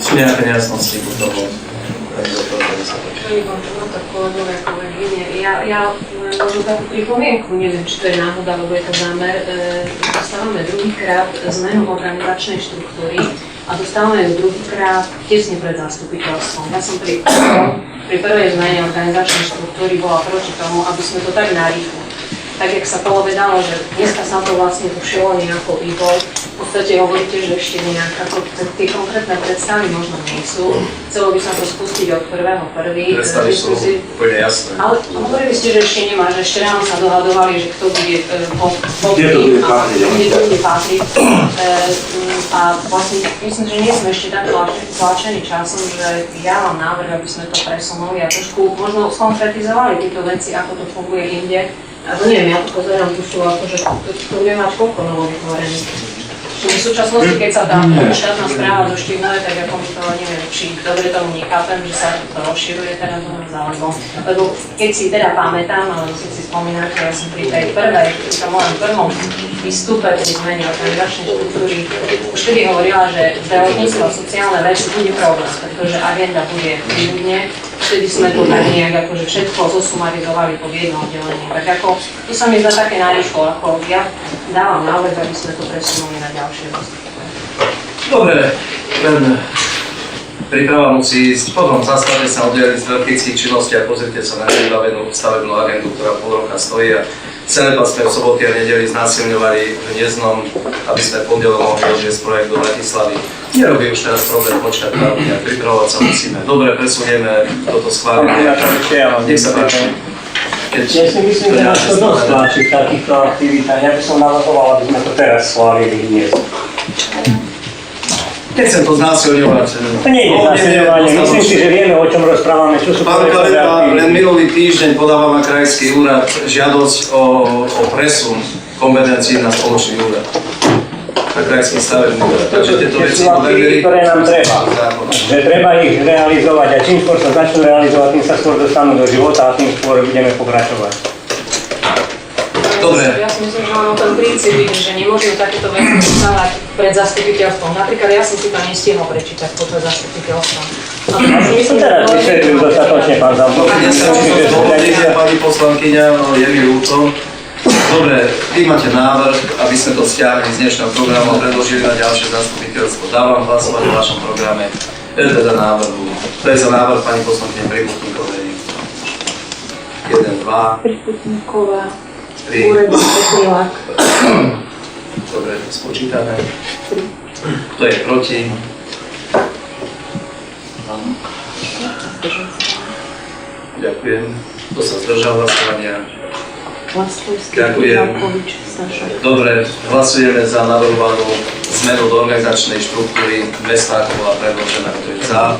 Sú nejaké nejasnosti ku tomu? Tak kolegovia, kolegyne, ja možno takú pripomienku, neviem, či to je náhoda, alebo je to zámer, dostávame druhýkrát zmenu organizačnej štruktúry a dostávame ju druhýkrát tesne pred zastupiteľstvom. Ja som pri prvej zmene organizačnej štruktúry bola proti tomu, aby sme to tak narýchlo. Tak, jak sa povedalo, že dneska sa to vlastne tušilo nejako vývoj, v podstate hovoríte, že ešte nejak, ako tie konkrétne predstavy možno nie sú. Chcelo by sa to spustiť od 1.1. Predstavy sú úplne jasné. Ale hovorili ste, že ešte nemá, že ešte ráno sa dohadovali, že kto bude kde to bude patriť. A vlastne myslím, že nie sme ešte tak tlačení časom, že ja mám návrh, aby sme to presunuli a trošku možno skonkretizovali tieto veci, ako to funguje inde. A to neviem, ja to pozerám, tu sú akože, tu budeme mať koľko novovytvorených. V súčasnosti, keď sa tá štátna správa zoštímuje, tak ako mi to neviem, či dobre tomu nechápem, že sa to rozširuje teraz lebo keď si teda pamätám, alebo keď si spomínate, ja som pri tej prvej, pri tom mojom prvom výstupe pri zmene organizačnej štruktúry už vtedy hovorila, že zdravotníctvo a sociálne veci bude problém, pretože agenda bude ľudne. Vtedy sme to tak nejak akože všetko zosumarizovali pod jedno oddelenie. Tak ako, to sa mi zdá také narýchlo, ako ja dávam návrh, aby sme to presunuli na ďalšie výstupy. Dobre, len príprava musí ísť, potom zastavte sa oddeliť z praktických činností a pozrite sa na nevybavenú stavebnú agendu, ktorá pol roka stojí a celé sme v soboty a nedeli znásilňovali v Hniezdnom, aby sme pondelom mohli odviesť projekt do Bratislavy. Nerobí už teraz problém počkať na ľudí, pripravovať sa musíme. Dobre, presunieme toto schválenie. Nech sa páči. Ja si myslím, že nás to dosť tlačí v takýchto aktivitách. Ja by som navrhoval, aby sme to teraz schválili dnes. Nechcem to znásilňovať. To nie je znásilňovanie. Myslím si, že vieme, o čom rozprávame. Čo sú Pán Kaleta, len minulý týždeň podáva na krajský úrad žiadosť o presun kompetencií na spoločný úrad. Na krajský stavebný úrad. Takže tieto veci podarili. Ktoré nám treba. Že treba ich realizovať a čím skôr sa začnú realizovať, tým sa skôr dostanú do života a tým skôr budeme pokračovať. Dobre. Ja si myslím, že mám ten princíp, že nemôžeme takéto veci dostávať pred zastupiteľstvom. Napríklad ja som si to nestihol prečítať počas zastupiteľstva. Teraz vysvetľujú dostatočne, pán Zamkovský. Pani poslankyňa, no je mi ľúto. Dobre, vy máte návrh, aby sme to stiahli z dnešného programu a predložili na ďalšie zastupiteľstvo. Dávam hlasovať o vašom programe, teda návrhu. To je za návrh pani poslankyne Priputníkovej. 1, 2, Priputníková. 3. Úrady Petrivák. Dobre, spočítame. Kto je proti? Ďakujem. Kto sa zdržal hlasovania? Ďakujem. Dobre, hlasujeme za navrhovanú zmenu do organizačnej štruktúry mesta, ako bola predložená. Kto je za?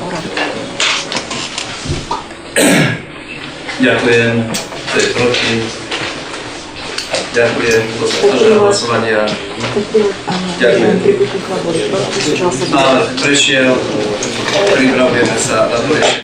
Ďakujem. Kto je proti? Ďakujem. Kto sa zdržal hlasovania? Ďakujem. Návrh prešiel. Pripravujeme sa na to ešte.